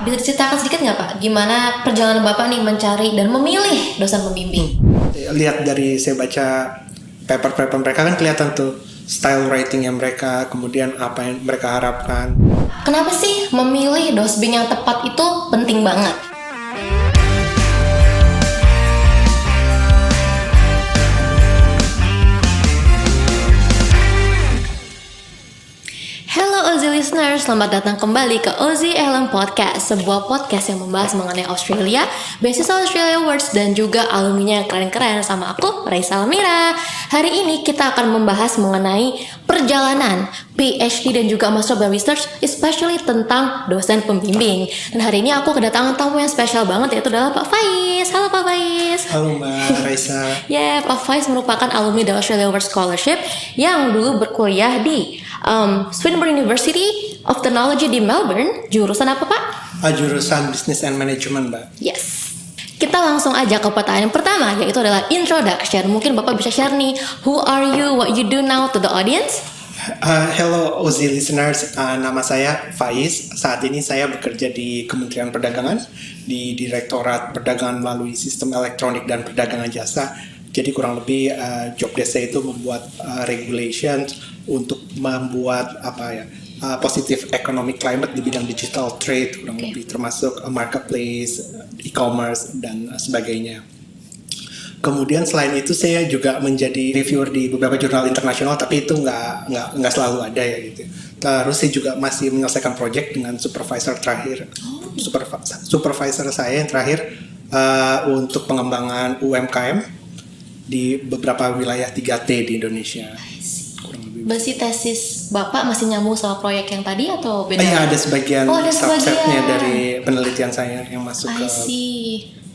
bisa diceritakan sedikit nggak Pak, gimana perjalanan Bapak nih mencari dan memilih dosen pembimbing? Lihat dari saya baca paper-paper mereka kan kelihatan tuh style writingnya mereka, kemudian apa yang mereka harapkan. Kenapa sih memilih dosen yang tepat itu penting banget? Hello Ozi listeners, selamat datang kembali ke OzAlum Podcast, sebuah podcast yang membahas mengenai Australia, Beasiswa Australia Awards, dan juga alumni yang keren-keren sama aku, Raissa Almira. Hari ini kita akan membahas mengenai perjalanan PhD dan juga Master of Research, especially tentang dosen pembimbing. Dan hari ini aku kedatangan tamu yang spesial banget, yaitu adalah Pak Faiz. Halo Pak Faiz. Halo Mbak Raissa. Pak Faiz merupakan alumni dari Australia Awards Scholarship yang dulu berkuliah di Swinburne University of Technology di Melbourne. Jurusan apa Pak? Jurusan Business and Management Mbak. Yes. Kita langsung aja ke pertanyaan pertama, yaitu adalah introduction. Mungkin Bapak bisa share nih, who are you, what you do now to the audience? Hello Ozi listeners, nama saya Faiz. Saat ini saya bekerja di Kementerian Perdagangan di Direktorat Perdagangan melalui Sistem Elektronik dan Perdagangan Jasa. Jadi kurang lebih job desk saya itu membuat regulations untuk membuat positive economic climate di bidang digital trade, kurang lebih termasuk marketplace, e-commerce dan sebagainya. Kemudian selain itu saya juga menjadi reviewer di beberapa jurnal internasional, tapi itu nggak selalu ada ya gitu. Terus saya juga masih menyelesaikan project dengan supervisor terakhir, supervisor saya yang terakhir untuk pengembangan UMKM di beberapa wilayah 3T di Indonesia. Berarti tesis Bapak masih nyambung sama proyek yang tadi atau beda? Iya, ada sebagian subsetnya dari penelitian saya yang masuk ke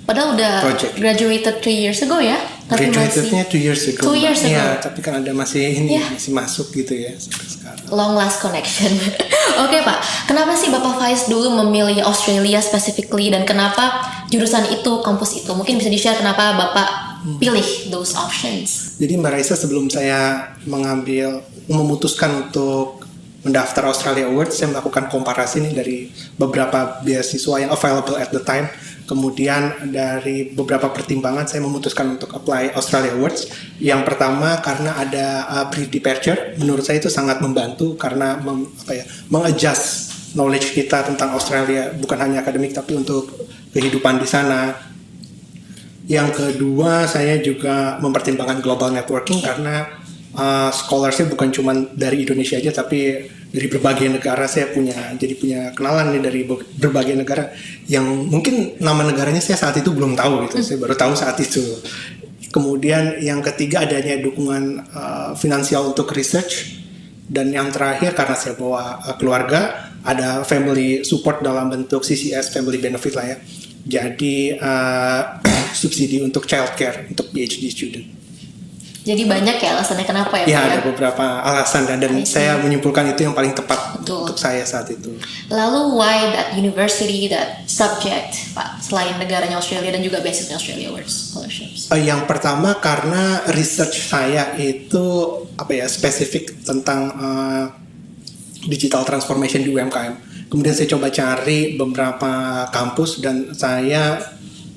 Padahal udah project. Graduated 3 years ago ya? Graduatednya 2 years ago. 2 years ago. Iya, tapi kan ada masih masuk gitu ya sampai sekarang. Long last connection. Oke Pak, kenapa sih Bapak Faiz dulu memilih Australia specifically dan kenapa jurusan itu, kampus itu? Mungkin bisa di-share kenapa Bapak pilih those options. Jadi Mbak Raissa, sebelum saya memutuskan untuk mendaftar Australia Awards, saya melakukan komparasi nih dari beberapa beasiswa yang available at the time. Kemudian dari beberapa pertimbangan saya memutuskan untuk apply Australia Awards. Yang pertama karena ada pre-departure, menurut saya itu sangat membantu karena mengadjust knowledge kita tentang Australia, bukan hanya akademik tapi untuk kehidupan di sana. Yang kedua, saya juga mempertimbangkan global networking karena scholarsnya bukan cuma dari Indonesia aja, tapi dari berbagai negara. Saya punya kenalan nih dari berbagai negara yang mungkin nama negaranya saya saat itu belum tahu gitu. Saya baru tahu saat itu. Kemudian yang ketiga, adanya dukungan finansial untuk research. Dan yang terakhir, karena saya bawa keluarga, ada family support dalam bentuk CCS, family benefit lah ya. Jadi subsidi untuk childcare untuk PhD student. Jadi banyak ya alasannya kenapa ya? Ya, ada beberapa alasan dan saya menyimpulkan itu yang paling tepat untuk saya saat itu. Lalu why that university, that subject Pak, selain negaranya Australia dan juga beasiswa Australia Awards scholarships? Yang pertama karena research saya itu spesifik tentang digital transformation di UMKM. Kemudian saya coba cari beberapa kampus dan saya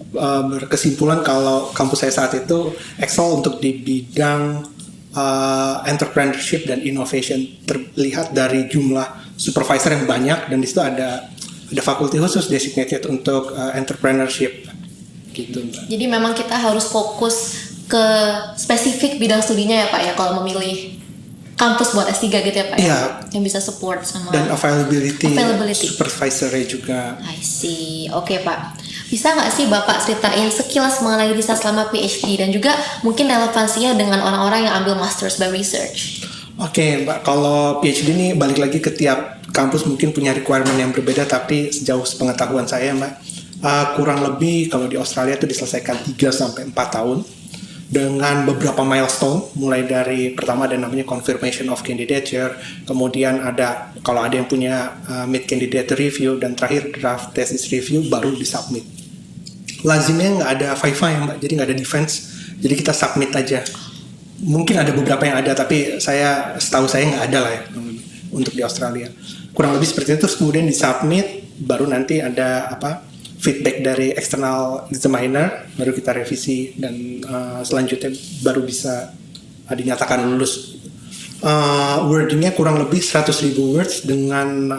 berkesimpulan kalau kampus saya saat itu excel untuk di bidang entrepreneurship dan innovation, terlihat dari jumlah supervisor yang banyak dan di situ ada fakulti khusus designated untuk entrepreneurship gitu. Jadi memang kita harus fokus ke spesifik bidang studinya ya Pak ya kalau memilih kampus buat S3 gitu ya Pak ya? Yang bisa support sama dan availability. Supervisornya juga. I see. Oke Pak, bisa nggak sih Bapak ceritain sekilas mengenai riset selama PhD dan juga mungkin relevansinya dengan orang-orang yang ambil Masters by Research? Oke Mbak, kalau PhD ini balik lagi ke tiap kampus mungkin punya requirement yang berbeda, tapi sejauh pengetahuan saya Mbak, kurang lebih kalau di Australia itu diselesaikan 3-4 tahun dengan beberapa milestone, mulai dari pertama ada namanya confirmation of candidature, kemudian ada kalau ada yang punya mid candidate review, dan terakhir draft thesis review baru disubmit. Lazimnya nggak ada viva ya Mbak, jadi nggak ada defense, jadi kita submit aja. Mungkin ada beberapa yang ada, tapi setahu saya nggak ada lah ya untuk di Australia. Kurang lebih seperti itu. Terus kemudian disubmit, baru nanti ada feedback dari external examiner, baru kita revisi dan selanjutnya baru bisa dinyatakan lulus. Wordingnya kurang lebih 100.000 words dengan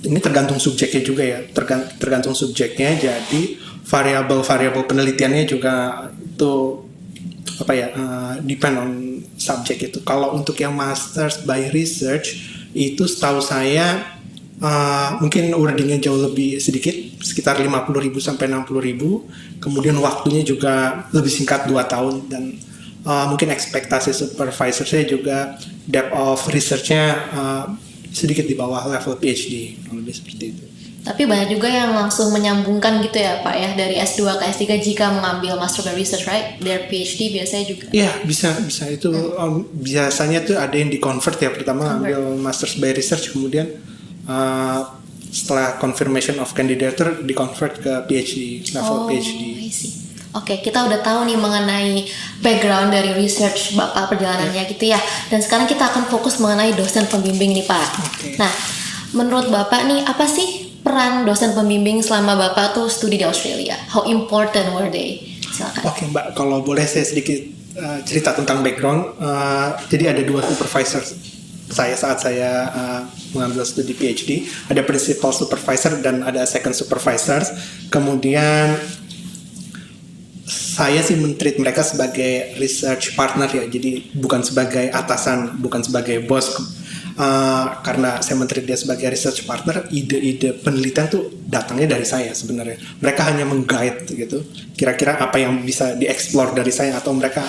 ini tergantung subjeknya juga ya, tergantung subjeknya. Jadi variabel penelitiannya juga itu depend on subjek itu. Kalau untuk yang masters by research itu setahu saya mungkin wordingnya jauh lebih sedikit, sekitar 50.000 sampai 60.000. Kemudian waktunya juga lebih singkat, 2 tahun, dan mungkin ekspektasi supervisor saya juga depth of research-nya sedikit di bawah level PhD, lebih seperti itu. Tapi banyak juga yang langsung menyambungkan gitu ya Pak ya, dari S2 ke S3 jika mengambil master by research, right? Their PhD biasanya juga. Iya, bisa itu biasanya tuh ada yang di-convert ya, pertama ambil masters by research, kemudian setelah confirmation of candidature di-convert ke PhD, level PhD. I see. Oke, kita udah tahu nih mengenai background dari research Bapak, perjalanannya gitu ya. Dan sekarang kita akan fokus mengenai dosen pembimbing nih Pak. Okay. Nah, menurut Bapak nih, apa sih peran dosen pembimbing selama Bapak tuh studi di Australia? How important were they? Silakan. Oke Mbak, kalau boleh saya sedikit cerita tentang background. Jadi ada 2 supervisor saya saat saya mengambil studi PhD. Ada principal supervisor dan ada second supervisor. Kemudian saya sih men-treat mereka sebagai research partner ya, jadi bukan sebagai atasan, bukan sebagai bos. Karena saya men-treat dia sebagai research partner, ide-ide penelitian tuh datangnya dari saya sebenarnya. Mereka hanya meng-guide gitu, kira-kira apa yang bisa dieksplor dari saya, atau mereka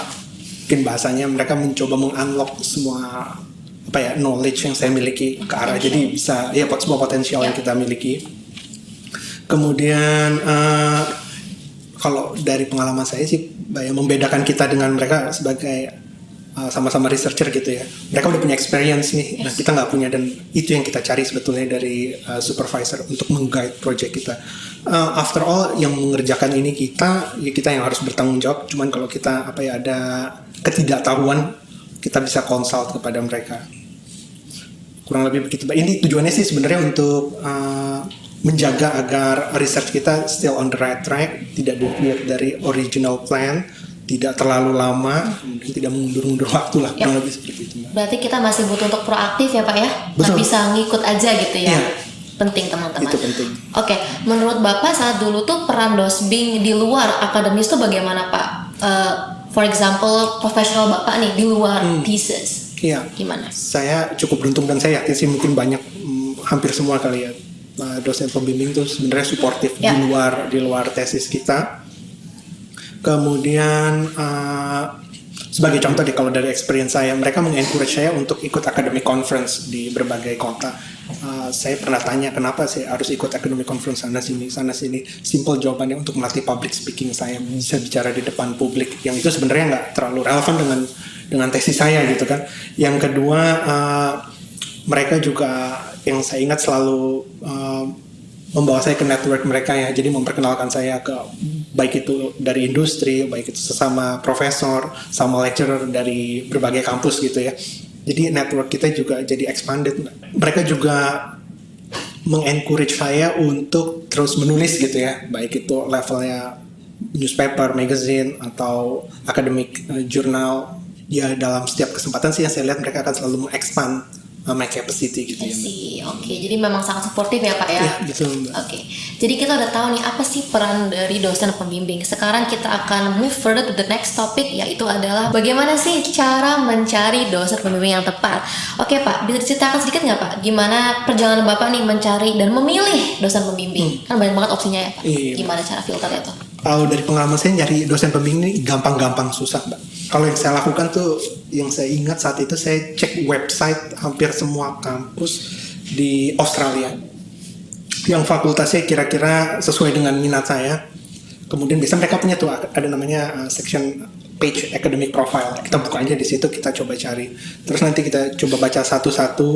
mungkin bahasanya mereka mencoba meng-unlock semua knowledge yang saya miliki ke arah, jadi bisa ya semua potensial yang kita miliki. Kemudian kalau dari pengalaman saya sih, yang membedakan kita dengan mereka sebagai sama-sama researcher gitu ya, mereka udah punya experience nih, nah kita nggak punya, dan itu yang kita cari sebetulnya dari supervisor untuk meng-guide project kita. After all, yang mengerjakan ini kita yang harus bertanggung jawab. Cuman kalau kita ada ketidaktahuan, kita bisa consult kepada mereka. Kurang lebih begitu. Ini tujuannya sih sebenarnya untuk menjaga agar research kita still on the right track, tidak deviate dari original plan, tidak terlalu lama, kemudian tidak mengundur-undur waktu lah, kurang lebih seperti itu. Berarti kita masih butuh untuk proaktif ya Pak ya? Betul. Nggak bisa ngikut aja gitu ya? Penting teman-teman. Itu penting. Oke, menurut Bapak saat dulu tuh peran dosbing di luar akademis tuh bagaimana Pak? For example, profesional Bapak nih di luar thesis. Iya. Gimana? Saya cukup beruntung, dan saya yakin sih mungkin banyak, hampir semua kali ya, dosen pembimbing tuh sebenarnya suportif di luar tesis kita. Kemudian sebagai contoh deh, kalau dari experience saya, mereka mengencourage saya untuk ikut academic conference di berbagai kota. Saya pernah tanya kenapa saya harus ikut academic conference sana sini. Simple jawabannya, untuk melatih public speaking saya, bisa bicara di depan publik, yang itu sebenarnya nggak terlalu relevan dengan tesis saya gitu kan. Yang kedua, mereka juga yang saya ingat selalu membawa saya ke network mereka ya, jadi memperkenalkan saya ke baik itu dari industri, baik itu sesama profesor, sama lecturer dari berbagai kampus gitu ya. Jadi network kita juga jadi expanded. Mereka juga mengencourage saya untuk terus menulis gitu ya, baik itu levelnya newspaper, magazine, atau academic journal. Ya dalam setiap kesempatan sih yang saya lihat mereka akan selalu mengexpand my capacity gitu ya. Oke, jadi memang sangat suportif ya Pak ya? Iya, betul Mbak. Oke, jadi kita udah tahu nih apa sih peran dari dosen pembimbing. Sekarang kita akan move further to the next topic, yaitu adalah bagaimana sih cara mencari dosen pembimbing yang tepat. Oke Pak, bisa diceritakan sedikit nggak Pak, gimana perjalanan Bapak nih mencari dan memilih dosen pembimbing? Kan banyak banget opsinya ya Pak. Iya. Gimana cara filternya tuh? Kalau dari pengalaman saya nyari dosen pembimbing ini gampang-gampang susah Mbak. Kalau yang saya lakukan tuh, yang saya ingat saat itu saya cek website hampir semua kampus di Australia yang fakultasnya kira-kira sesuai dengan minat saya. Kemudian biasanya mereka punya tuh ada namanya section page academic profile. Kita buka aja di situ, kita coba cari. Terus nanti kita coba baca satu-satu.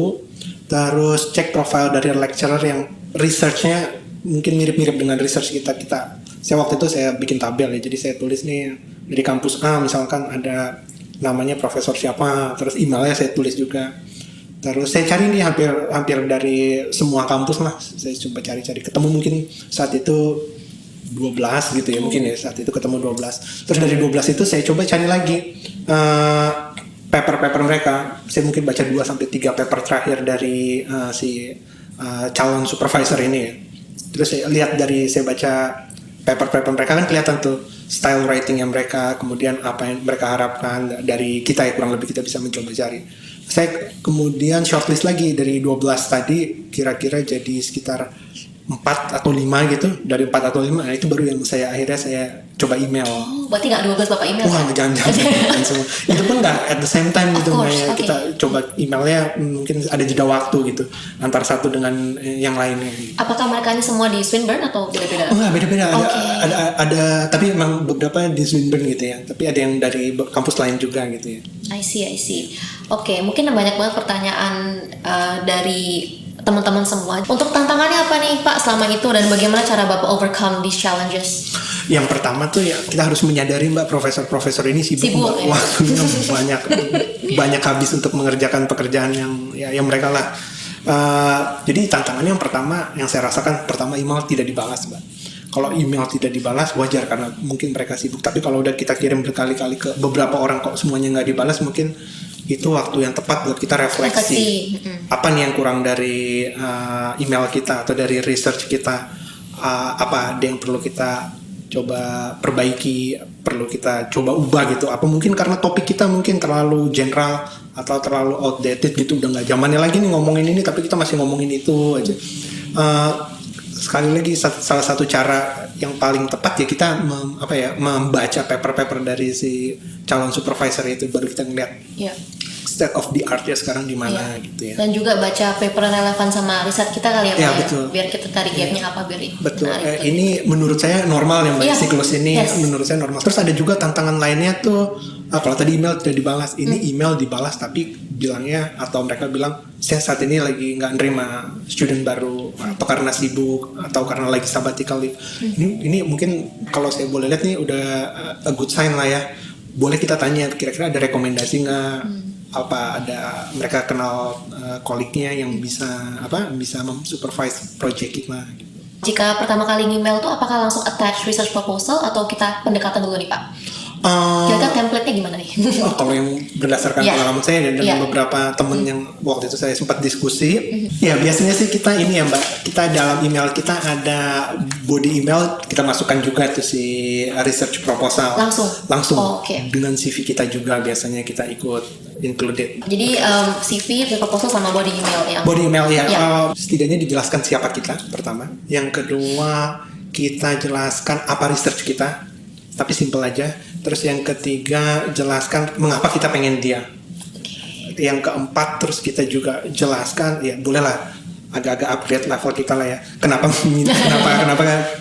Terus cek profile dari lecturer yang researchnya mungkin mirip-mirip dengan research kita. Saya waktu itu saya bikin tabel ya, jadi saya tulis nih dari kampus A misalkan ada namanya profesor siapa, terus emailnya saya tulis juga. Terus saya cari nih hampir dari semua kampus lah. Saya coba cari ketemu mungkin saat itu 12 gitu ya, mungkin ya saat itu ketemu 12. Terus dari 12 itu saya coba cari lagi paper mereka. Saya mungkin baca 2 sampai 3 paper terakhir dari calon supervisor ini ya. Terus saya baca paper mereka, kan kelihatan tuh style writing yang mereka, kemudian apa yang mereka harapkan dari kita ya, kurang lebih kita bisa mencoba cari. Saya kemudian shortlist lagi dari 12 tadi, kira-kira jadi sekitar 4 atau 5 gitu. Dari 4 atau 5, nah itu baru yang akhirnya saya coba email. Berarti nggak 12 Bapak email? Wah, jangan semua. Itu pun nggak at the same time gitu. Okay. Kita coba emailnya, mungkin ada jeda waktu gitu antara satu dengan yang lainnya. Apakah mereka ini semua di Swinburne atau beda-beda? Enggak, beda-beda. Ada, tapi memang beberapa di Swinburne gitu ya. Tapi ada yang dari kampus lain juga gitu ya. I see. Oke, mungkin banyak banget pertanyaan dari teman-teman semua. Untuk tantangannya apa nih Pak selama itu, dan bagaimana cara Bapak overcome these challenges? Yang pertama tuh ya, kita harus menyadari Mbak, profesor ini sibuk ya? Waktunya banyak habis untuk mengerjakan pekerjaan yang mereka lah. Jadi tantangannya yang pertama, yang saya rasakan pertama, email tidak dibalas Mbak. Kalau email tidak dibalas wajar karena mungkin mereka sibuk. Tapi kalau udah kita kirim berkali-kali ke beberapa orang kok semuanya nggak dibalas, mungkin itu waktu yang tepat buat kita refleksi. Apa nih yang kurang dari email kita atau dari research kita, apa ada yang perlu kita coba perbaiki, perlu kita coba ubah gitu. Apa mungkin karena topik kita mungkin terlalu general atau terlalu outdated gitu, udah nggak zamannya lagi nih ngomongin ini, tapi kita masih ngomongin itu aja. Sekali lagi, salah satu cara yang paling tepat ya kita membaca paper dari si calon supervisor itu, baru kita ngeliat state of the art ya sekarang di mana gitu ya. Dan juga baca paper relevan sama riset kita kali ya Pak ya. Betul. Biar kita tarik gapnya apa biar betul. Ini menurut saya normal ya Mbak, siklus ini menurut saya normal. Terus ada juga tantangan lainnya tuh, kalau tadi email tidak dibalas, ini email dibalas tapi bilangnya, atau mereka bilang saya saat ini lagi nggak nerima student baru, atau karena sibuk, atau karena lagi sabbatical leave. Ini mungkin kalau saya boleh lihat nih udah a good sign lah ya. Boleh kita tanya kira-kira ada rekomendasi nggak? Apa ada mereka kenal kolegnya yang bisa supervise project kita gitu. Jika pertama kali email tuh apakah langsung attach research proposal atau kita pendekatan dulu nih Pak? Kira-kira template-nya gimana nih? Kalau yang berdasarkan pengalaman saya dan beberapa temen yang waktu itu saya sempat diskusi, ya biasanya sih kita ini ya Mbak, kita dalam email kita ada body email, kita masukkan juga tuh si research proposal langsung dengan CV kita juga biasanya kita ikut included. Jadi CV, proposal sama body email ya? Body email ya. Setidaknya dijelaskan siapa kita pertama. Yang kedua kita jelaskan apa research kita, tapi simple aja. Terus yang ketiga jelaskan mengapa kita pengen dia. Yang keempat terus kita juga jelaskan, ya bolehlah agak-agak upgrade level kita lah ya. Kenapa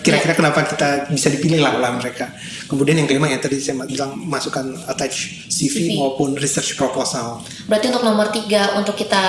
kira-kira kenapa kita bisa dipilih lah mereka. Kemudian yang kelima yang tadi saya bilang, masukkan attach CV maupun research proposal. Berarti untuk nomor 3, untuk kita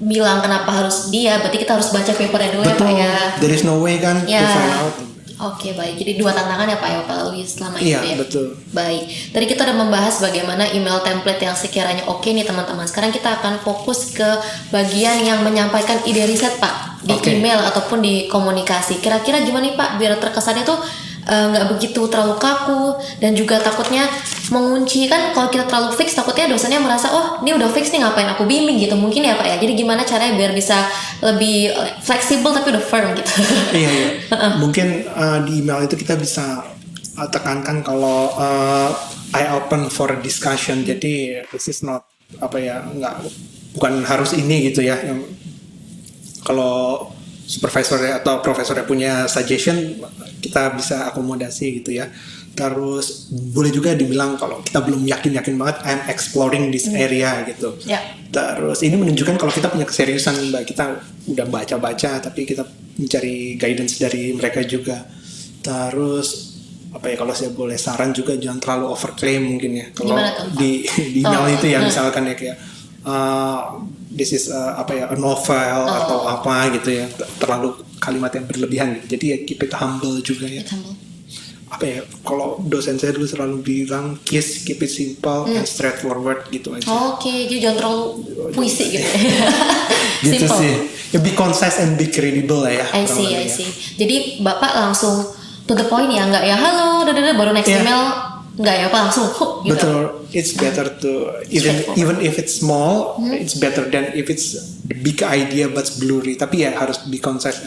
bilang kenapa harus dia, berarti kita harus baca papernya dulu. Betul, ya. There is no way kan to find out. Oke, baik. Jadi 2 tantangan ya Pak yang Pak lalui selama itu ya? Iya, betul. Baik. Tadi kita udah membahas bagaimana email template yang sekiranya oke nih teman-teman. Sekarang kita akan fokus ke bagian yang menyampaikan ide riset Pak. Di email ataupun di komunikasi. Kira-kira gimana nih Pak biar terkesannya tuh nggak begitu terlalu kaku, dan juga takutnya mengunci kan. Kalau kita terlalu fix takutnya dosennya merasa ini udah fix nih ngapain aku bimbing gitu mungkin ya Pak ya. Jadi gimana caranya biar bisa lebih fleksibel tapi udah firm gitu. Iya. Mungkin di email itu kita bisa tekankan kalau I open for discussion. Jadi this is not bukan harus ini gitu ya. Kalau supervisor atau profesornya punya suggestion, kita bisa akomodasi gitu ya. Terus boleh juga dibilang kalau kita belum yakin banget, I'm exploring this area gitu. Terus ini menunjukkan kalau kita punya keseriusan Mbak, kita udah baca-baca tapi kita mencari guidance dari mereka juga. Terus kalau saya boleh saran juga jangan terlalu overclaim mungkin ya. Kalau di email itu ya misalkan ya kayak this is a novel atau apa gitu ya, terlalu kalimat yang berlebihan gitu. Jadi ya keep it humble juga ya. apa ya, kalau dosen saya dulu selalu bilang keep it simple and straightforward gitu aja. Oke, jadi jangan terlalu puisi gitu. Gitu Simple. sih. Ya, be concise and be credible lah ya. I see. Jadi Bapak langsung to the point ya, nggak ya halo, baru next email, nggak ya Pak, langsung hook gitu. Betul. It's better to even if it's small, it's better than if it's a big idea but blurry. Tapi ya harus be concise.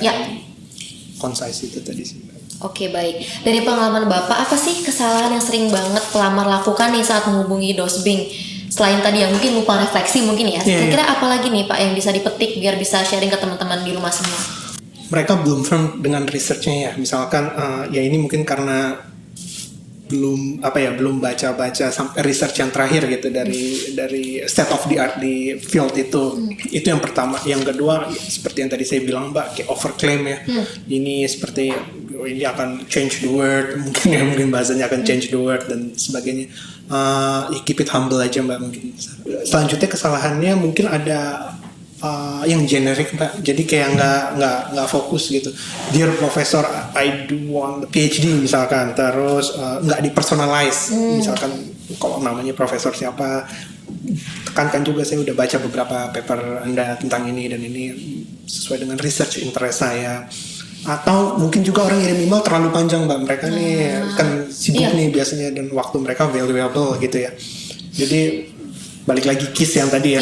Concise itu tadi sih. Oke, baik. Dari pengalaman Bapak, apa sih kesalahan yang sering banget pelamar lakukan nih saat menghubungi dosbing? Selain tadi yang mungkin lupa refleksi mungkin ya. Kira-kira apa lagi nih Pak yang bisa dipetik biar bisa sharing ke teman-teman di rumah semua? Mereka belum firm dengan researchnya ya. Misalkan ya ini mungkin karena belum baca sampai research yang terakhir gitu dari state of the art di field itu. Itu yang pertama. Yang kedua seperti yang tadi saya bilang Mbak, kayak overclaim ya. Ini seperti ini akan change the world, mungkin bahasanya akan change the world dan sebagainya. Keep it humble aja Mbak mungkin. Selanjutnya kesalahannya mungkin ada yang generik Mbak, jadi kayak nggak fokus gitu. Dear Professor, I do want PhD misalkan, terus nggak dipersonalize. Misalkan kalau namanya profesor siapa, tekankan juga saya udah baca beberapa paper Anda tentang ini dan ini sesuai dengan research interest saya. Atau mungkin juga orang ngirim email terlalu panjang Mbak, mereka nih kan sibuk nih biasanya dan waktu mereka valuable gitu ya. Jadi balik lagi KISS yang tadi ya.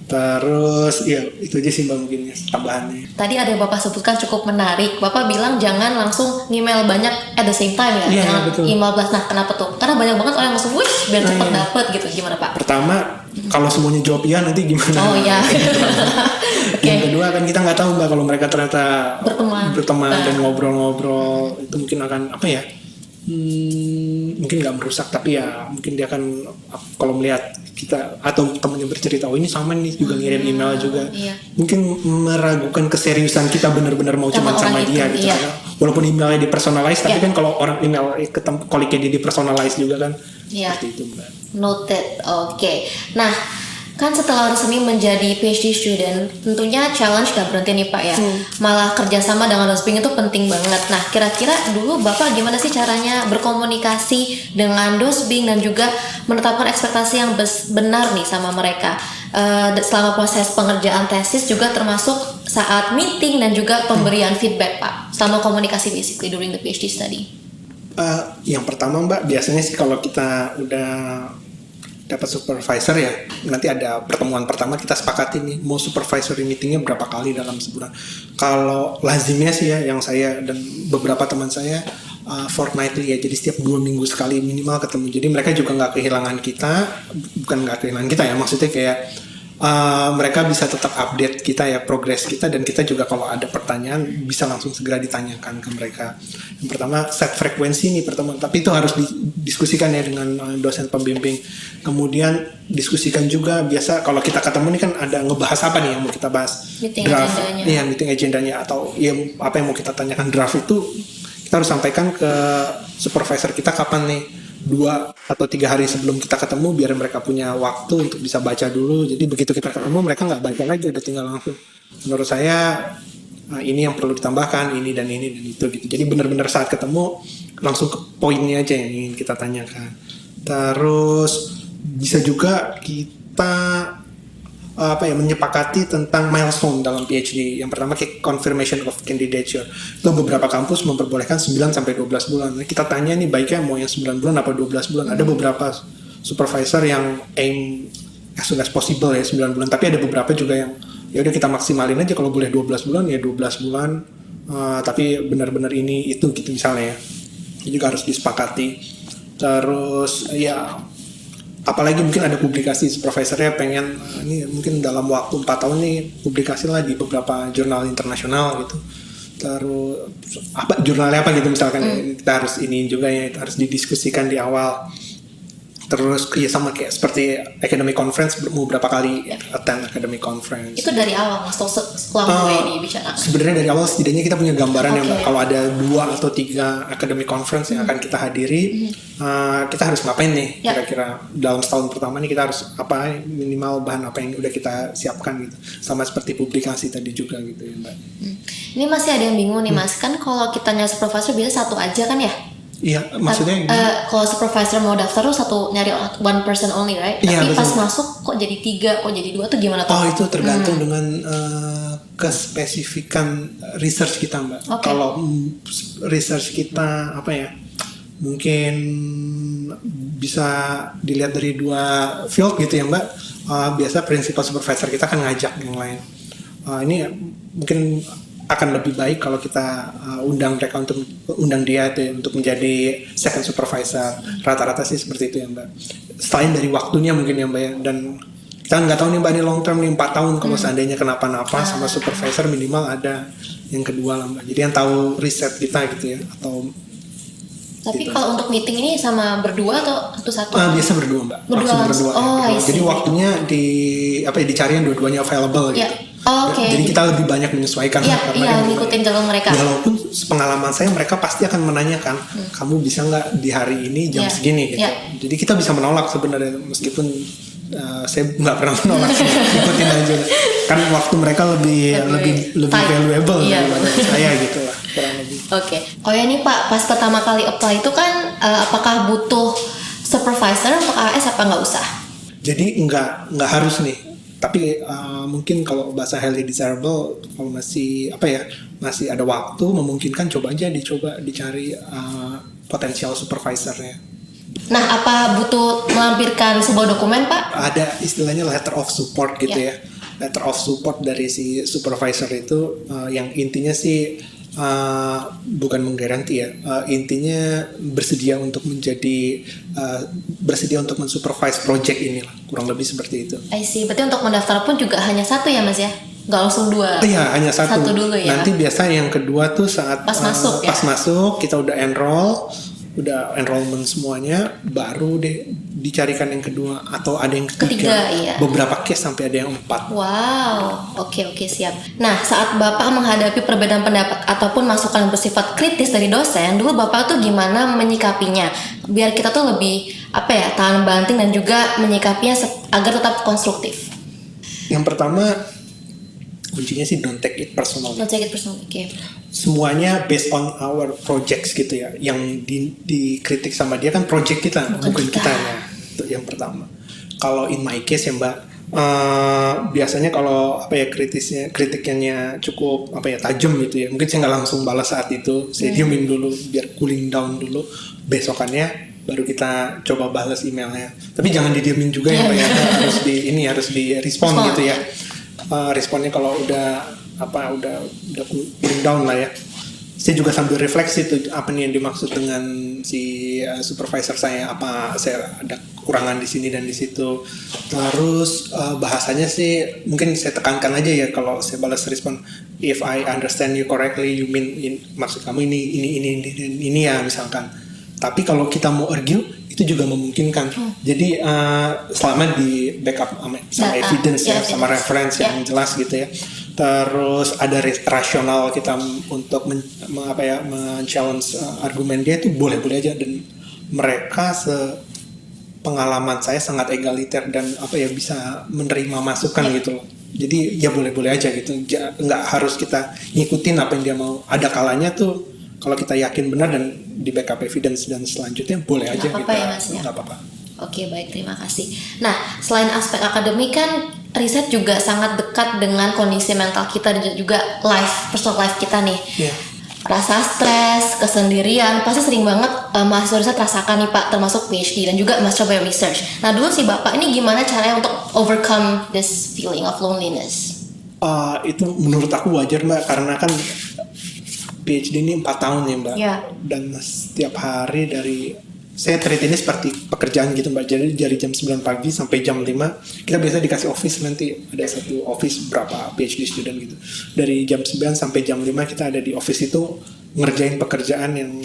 Terus ya itu aja sih Mbak mungkin ya, tambahannya. Tadi ada Bapak sebutkan cukup menarik. Bapak bilang jangan langsung email banyak at the same time ya. Jangan email blast. Nah kenapa tuh? Karena banyak banget orang yang langsung wish biar cepat dapet gitu. Gimana Pak? Pertama, kalau semuanya jawab iya nanti gimana? Oh iya. Yang kedua kan kita nggak tahu Mbak, kalau mereka ternyata berteman dan ngobrol-ngobrol itu mungkin akan apa ya? Mungkin nggak merusak, tapi ya mungkin dia akan kalau melihat kita atau temannya bercerita, oh ini sama nih juga ngirim email juga, mungkin meragukan keseriusan kita benar-benar mau cuman sama dia gitu kan. Walaupun emailnya dipersonalize, tapi kan kalau orang email ketemu koliknya dia dipersonalize juga kan, seperti itu Mbak. Noted. Oke. Nah, kan setelah resmi menjadi PhD student, tentunya challenge gak berhenti nih Pak ya. Malah kerjasama dengan dosbing itu penting banget. Nah, kira-kira dulu Bapak gimana sih caranya berkomunikasi dengan dosbing dan juga menetapkan ekspektasi yang benar nih sama mereka selama proses pengerjaan tesis, juga termasuk saat meeting dan juga pemberian feedback Pak, selama komunikasi basically during the PhD study? Yang pertama Mbak, biasanya sih kalau kita udah dapat supervisor ya, nanti ada pertemuan pertama kita sepakatin nih mau supervisory meetingnya berapa kali dalam sebulan. Kalau lazimnya sih ya, yang saya dan beberapa teman saya fortnightly ya, jadi setiap 2 minggu sekali minimal ketemu. Jadi mereka juga nggak kehilangan kita, bukan nggak kehilangan kita ya, maksudnya kayak mereka bisa tetap update kita ya, progres kita, dan kita juga kalau ada pertanyaan bisa langsung segera ditanyakan ke mereka. Yang pertama set frekuensi nih pertemuan, tapi itu harus didiskusikan ya dengan dosen pembimbing. Kemudian diskusikan juga, biasa kalau kita ketemu nih kan ada ngebahas apa nih yang mau kita bahas, meeting draft, agendanya. iya meeting agendanya, atau ya apa yang mau kita tanyakan, draft itu kita harus sampaikan ke supervisor kita kapan nih, 2 atau 3 hari sebelum kita ketemu, biar mereka punya waktu untuk bisa baca dulu. Jadi begitu kita ketemu mereka nggak baca lagi, udah tinggal langsung. Menurut saya ini yang perlu ditambahkan, ini dan itu gitu. Jadi benar-benar saat ketemu langsung ke poinnya aja yang ingin kita tanyakan. Terus bisa juga kita menyepakati tentang milestone dalam PhD. Yang pertama kayak confirmation of candidature. Itu beberapa kampus memperbolehkan 9 sampai 12 bulan. Nah, kita tanya nih baiknya mau yang 9 bulan apa 12 bulan. Ada beberapa supervisor yang aim as soon as possible ya 9 bulan, tapi ada beberapa juga yang ya udah kita maksimalin aja, kalau boleh 12 bulan ya 12 bulan. Tapi benar-benar ini itu gitu misalnya ya. Itu juga harus disepakati. Terus ya apalagi mungkin ada publikasi, supervisornya pengen ini mungkin dalam waktu 4 tahun nih publikasi lah di beberapa jurnal internasional gitu. Terus jurnalnya apa gitu misalkan, kita harus ini juga ya, harus didiskusikan di awal. Terus ya sama kayak seperti academic conference, mau berapa kali attend academic conference. Itu dari awal Mas, setelah mulai dibicarakan? Sebenarnya dari awal setidaknya kita punya gambaran ya Mbak. Kalau ada 2 atau 3 academic conference yang akan kita hadiri, kita harus ngapain nih kira-kira dalam setahun pertama nih, kita harus apa, minimal bahan apa yang udah kita siapkan gitu. Sama seperti publikasi tadi juga gitu ya Mbak. Ini masih ada yang bingung nih Mas, kan kalau kita nyari supervisor biasa 1 aja kan ya? Iya, maksudnya kalau supervisor mau daftar tuh nyari one person only, right? Iya, Tapi betul. pas masuk kok jadi 3, kok jadi 2 tuh gimana tuh? Oh, itu tergantung dengan kespesifikan research kita, Mbak. Okay. Kalau research kita mungkin bisa dilihat dari 2 field gitu ya, Mbak. Biasa principal supervisor kita kan ngajak yang lain. Ini mungkin akan lebih baik kalau kita undang dia untuk menjadi second supervisor. Rata-rata sih seperti itu ya, Mbak. Selain dari waktunya mungkin ya, Mbak ya. Dan kita nggak tahu nih, Mbak, ini long term nih 4 tahun kalau seandainya kenapa-napa sama supervisor, minimal ada yang kedua lah, Mbak. Jadi yang tahu riset kita gitu ya, atau Tapi gitu. kalau untuk meeting ini sama berdua atau satu-satu? Biasa berdua, Mbak. Berdua langsung. Ya. Jadi waktunya dicari yang dua-duanya available gitu. Okay. Jadi kita lebih banyak menyesuaikan. Iya, ngikutin jalur mereka. Walaupun pengalaman saya, mereka pasti akan menanyakan, kamu bisa nggak di hari ini jam segini gitu. Jadi kita bisa menolak sebenarnya, meskipun saya nggak pernah menolak, ikutin aja. Kan waktu mereka lebih valuable daripada saya gitu lah. Oke. Oh ya nih Pak, pas pertama kali apply itu kan apakah butuh supervisor untuk AS apa nggak usah? Jadi nggak harus nih. Tapi mungkin kalau bahasa highly desirable, kalau masih ada waktu, memungkinkan dicari potensial supervisornya. Nah, apa butuh melampirkan sebuah dokumen, Pak? Ada istilahnya letter of support gitu ya. Letter of support dari si supervisor itu yang intinya sih bukan menggaranti ya, intinya bersedia untuk mensupervise project ini lah, kurang lebih seperti itu. I see. Berarti untuk mendaftar pun juga hanya 1 ya, Mas ya? Nggak langsung 2? Iya, hanya 1 dulu ya. Nanti biasa yang kedua tuh saat pas masuk kita udah enrollment semuanya, baru deh dicarikan yang kedua atau ada yang ketiga. Iya. Beberapa case sampai ada yang 4. Wow, oke siap. Nah, saat Bapak menghadapi perbedaan pendapat ataupun masukan bersifat kritis dari dosen, dulu Bapak tuh gimana menyikapinya? Biar kita tuh lebih tahan banting dan juga menyikapinya agar tetap konstruktif. Yang pertama, kuncinya sih don't take it personal. Don't take it personal, oke. Semuanya based on our projects gitu ya. Yang dikritik sama dia kan project kita, bukan kitanya. Itu yang pertama. Kalau in my case ya, Mbak, biasanya kalau kritiknya cukup tajam gitu ya. Mungkin saya nggak langsung balas saat itu. Saya diemin dulu biar cooling down dulu. Besokannya baru kita coba balas emailnya. Tapi jangan didiemin juga ya, Mbak ya. Harus di respon gitu ya. Responnya kalau udah cooling down lah ya. Saya juga sambil refleksi tuh apa nih yang dimaksud dengan si supervisor saya, apa saya ada kekurangan di sini dan di situ. Terus bahasanya sih mungkin saya tekankan aja ya, kalau saya balas respon, if I understand you correctly, you mean maksud kamu ini ya misalkan. Tapi kalau kita mau argue itu juga memungkinkan. Jadi selama di backup sama evidence ya, sama reference yang jelas gitu ya. Terus ada rasional kita untuk men-challenge argumen dia, itu boleh-boleh aja. Dan mereka pengalaman saya sangat egaliter dan bisa menerima masukan gitu loh. Jadi ya boleh-boleh aja gitu. Nggak harus kita ngikutin apa yang dia mau. Ada kalanya tuh kalau kita yakin benar dan di backup evidence dan selanjutnya boleh aja kita. Nggak apa-apa. Oke, baik, terima kasih. Nah, selain aspek akademik kan riset juga sangat dekat dengan kondisi mental kita dan juga personal life kita nih. Rasa stres, kesendirian, pasti sering banget mahasiswa riset rasakan nih Pak, termasuk PhD dan juga Master of Research. Nah, dulu sih Bapak ini gimana caranya untuk overcome this feeling of loneliness? Itu menurut aku wajar, Mbak, karena kan PhD ini 4 tahun ya, Mbak. Dan setiap hari saya treat ini seperti pekerjaan gitu, Mbak. Jadi dari jam 9 pagi sampai jam 5 kita biasa dikasih office, nanti ada satu office berapa PhD student gitu. Dari jam 9 sampai jam 5 kita ada di office itu ngerjain pekerjaan yang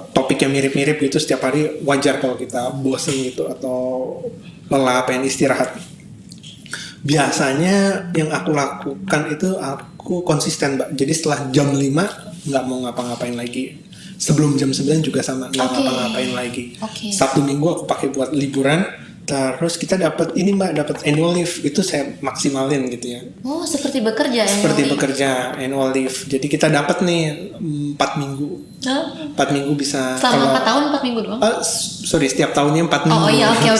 topiknya mirip-mirip gitu setiap hari. Wajar kalau kita bosen gitu atau lelah, pengen istirahat. Biasanya yang aku lakukan itu aku konsisten, Mbak. Jadi setelah jam 5 nggak mau ngapa-ngapain lagi. Sebelum jam 9 juga sama, nggak ngapa-ngapain lagi. Sabtu Minggu aku pakai buat liburan. Terus kita dapat ini Mbak, dapat annual leave, itu saya maksimalin gitu ya. Oh, seperti bekerja ya? Seperti bekerja, annual leave. Jadi kita dapat nih 4 minggu. 4 minggu bisa. Selama 4 tahun 4 minggu doang? Sorry, setiap tahunnya 4 minggu. Oh iya, oke.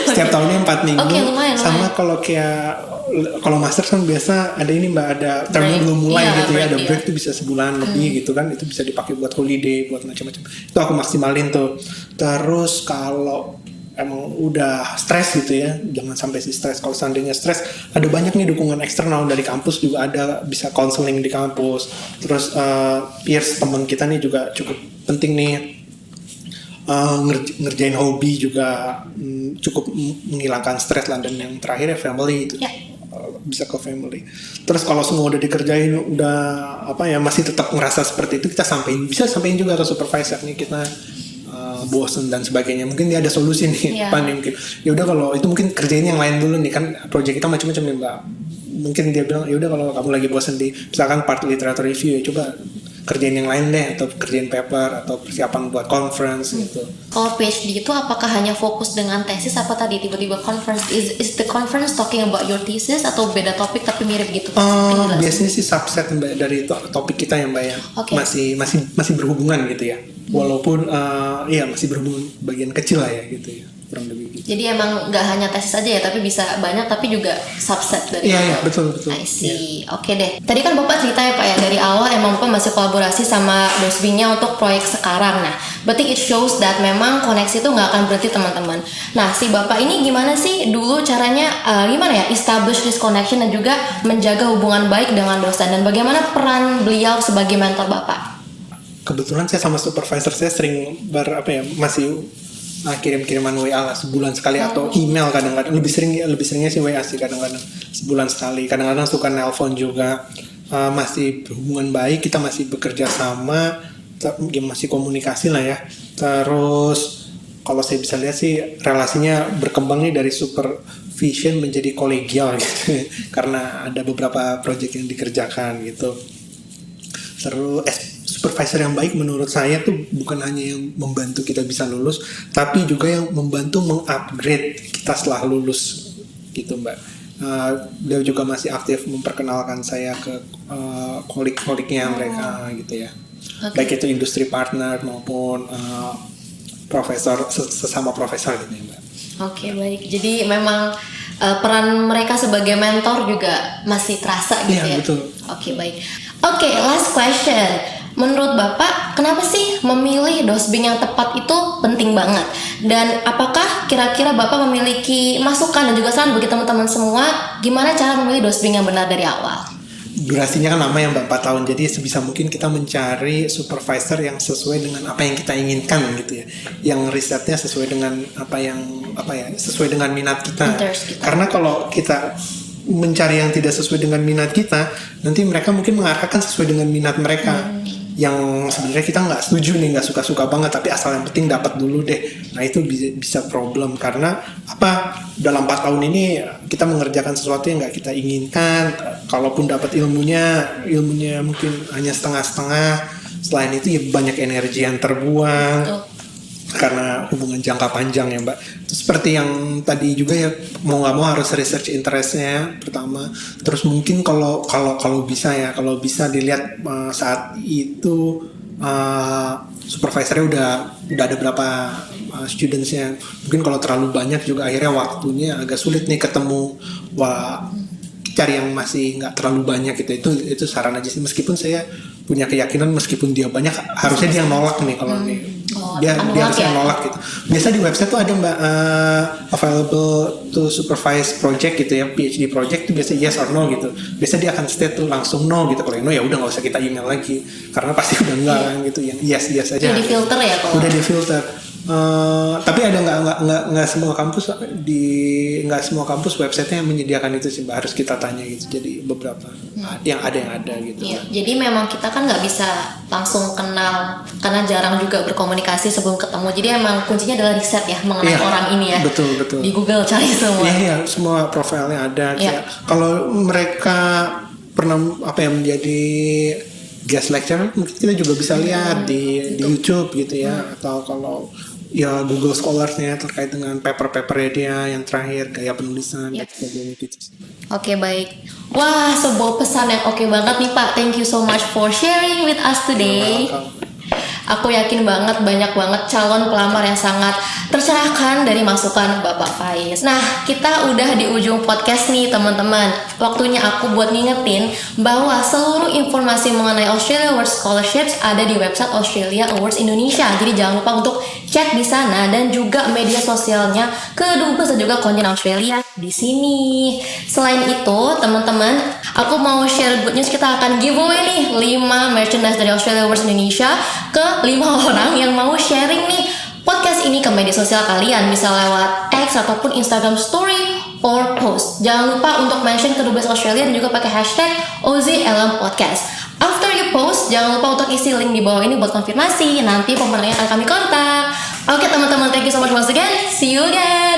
Setiap tahunnya 4 minggu. Oke, lumayan. Sama kalau master kan biasa ada ini Mbak, ada termnya belum mulai gitu ya, ada break tuh bisa sebulan lebih gitu kan, itu bisa dipakai buat holiday, buat macam-macam. Itu aku maksimalin tuh. Terus kalau emang udah stres gitu ya, jangan sampai stres. Kalau seandainya stres, ada banyak nih dukungan eksternal dari kampus juga ada, bisa counseling di kampus. Terus peers teman kita nih juga cukup penting nih. Ngerjain hobi juga cukup menghilangkan stres lah. Dan yang terakhir ya family itu. Bisa ke family. Terus kalau semua udah dikerjain, udah masih tetap ngerasa seperti itu, kita bisa sampein juga ke supervisor nih, kita bosen dan sebagainya. Mungkin dia ada solusi nih, mungkin. Ya udah kalau itu mungkin kerjain yang lain dulu nih, kan project kita macam-macam nih Mbak. Mungkin dia bilang ya udah kalau kamu lagi bosen di misalkan part literature review, ya coba kerjain yang lain deh, atau kerjain paper atau persiapan buat conference gitu. Kalau PhD itu apakah hanya fokus dengan tesis, apa tadi tiba-tiba conference? Is the conference talking about your thesis atau beda topik tapi mirip gitu? Biasanya sih subset Mbak dari topik kita ya Mbak ya. Okay. Masih berhubungan gitu ya. Walaupun masih berhubungan bagian kecil lah ya gitu ya. Kurang lebih gitu. Jadi emang nggak hanya tesis aja ya, tapi bisa banyak, tapi juga subset dari itu. Iya, betul. I see. Oke deh. Tadi kan Bapak cerita ya Pak ya, dari awal emang Bapak masih kolaborasi sama dosbingnya untuk proyek sekarang. Nah, berarti it shows that memang koneksi itu nggak akan berhenti teman-teman. Nah, si Bapak ini gimana sih dulu caranya establish this connection dan juga menjaga hubungan baik dengan dosen, dan bagaimana peran beliau sebagai mentor Bapak? Kebetulan saya sama supervisor saya sering masih kirim-kiriman WA lah sebulan sekali, atau email kadang-kadang. Lebih seringnya sih WA sih, kadang-kadang sebulan sekali. Kadang-kadang suka nelpon juga. Masih berhubungan baik, kita masih bekerja sama, masih komunikasi lah ya. Terus kalau saya bisa lihat sih relasinya berkembang nih dari supervision menjadi kolegial gitu. Karena ada beberapa proyek yang dikerjakan gitu. Terus supervisor yang baik menurut saya tuh bukan hanya yang membantu kita bisa lulus, tapi juga yang membantu mengupgrade kita setelah lulus gitu Mbak. Dia juga masih aktif memperkenalkan saya ke kolik-koliknya mereka gitu ya. Okay. Baik itu industri partner maupun profesor, sesama profesor gitu ya Mbak. Oke, baik. Jadi memang peran mereka sebagai mentor juga masih terasa gitu ya? Iya, betul. Oke, baik. Oke, last question. Menurut Bapak, kenapa sih memilih dosbing yang tepat itu penting banget? Dan apakah kira-kira Bapak memiliki masukan dan juga saran bagi teman-teman semua, gimana cara memilih dosbing yang benar dari awal? Durasinya kan lama ya Mbak, 4 tahun. Jadi sebisa mungkin kita mencari supervisor yang sesuai dengan apa yang kita inginkan gitu ya. Yang risetnya sesuai dengan sesuai dengan minat kita. Karena kalau kita mencari yang tidak sesuai dengan minat kita, nanti mereka mungkin mengarahkan sesuai dengan minat mereka. Yang sebenarnya kita nggak setuju nih, nggak suka-suka banget, tapi asal yang penting dapat dulu deh. Nah itu bisa problem, karena dalam 4 tahun ini kita mengerjakan sesuatu yang nggak kita inginkan. Kalaupun dapat ilmunya mungkin hanya setengah-setengah. Selain itu ya banyak energi yang terbuang. Karena hubungan jangka panjang ya Mbak. Itu seperti yang tadi juga ya, mau nggak mau harus research interestnya pertama. Terus mungkin kalau bisa dilihat saat itu supervisornya udah ada berapa studentsnya. Mungkin kalau terlalu banyak juga akhirnya waktunya agak sulit nih ketemu. Cari yang masih nggak terlalu banyak gitu. Itu saran aja sih. Meskipun saya punya keyakinan meskipun dia banyak, harusnya dia nolak nih kalau nih. Dia harusnya nolak gitu. Biasa di website tuh ada Mbak available to supervise project gitu ya, PhD project tuh biasa yes or no gitu. Biasa dia akan state tuh langsung no gitu. Kalau no ya udah nggak usah kita email lagi, karena pasti udah enggak kan gitu. Yang yes aja. Udah difilter ya kalau. Udah difilter. Tapi ada nggak semua kampus websitenya yang menyediakan itu sih Mbak, harus kita tanya gitu. Jadi beberapa yang ada gitu. Iya, jadi memang kita kan nggak bisa langsung kenal karena jarang juga berkomunikasi sebelum ketemu. Jadi emang kuncinya adalah riset ya mengenai orang ini ya. Betul. Di Google cari semua. Iya, semua profilnya ada. Kalau mereka pernah menjadi guest lecturer, mungkin kita juga bisa lihat di YouTube gitu ya. Atau kalau ya Google Scholars-nya terkait dengan paper-papernya dia yang terakhir, gaya penulisan dan sebagainya gitu. Oke, baik. Wah, sebuah pesan yang oke banget nih Pak. Thank you so much for sharing with us today. Aku yakin banget banyak banget calon pelamar yang sangat tercerahkan dari masukan Bapak Faiz. Nah, kita udah di ujung podcast nih teman-teman. Waktunya aku buat ngingetin bahwa seluruh informasi mengenai Australia Awards Scholarships ada di website Australia Awards Indonesia. Jadi jangan lupa untuk cek di sana dan juga media sosialnya kedubes dan juga konjen Australia di sini. Selain itu, teman-teman, aku mau share good news. Kita akan giveaway nih 5 merchandise dari Australia Awards Indonesia ke 5 orang yang mau sharing nih podcast ini ke media sosial kalian, bisa lewat X ataupun Instagram Story or post. Jangan lupa untuk mention kedubes Australia dan juga pakai hashtag OzAlum Podcast. After you post, jangan lupa untuk isi link di bawah ini buat konfirmasi. Nanti pemenangnya akan kami kontak. Oke teman-teman, thank you so much once again. See you again.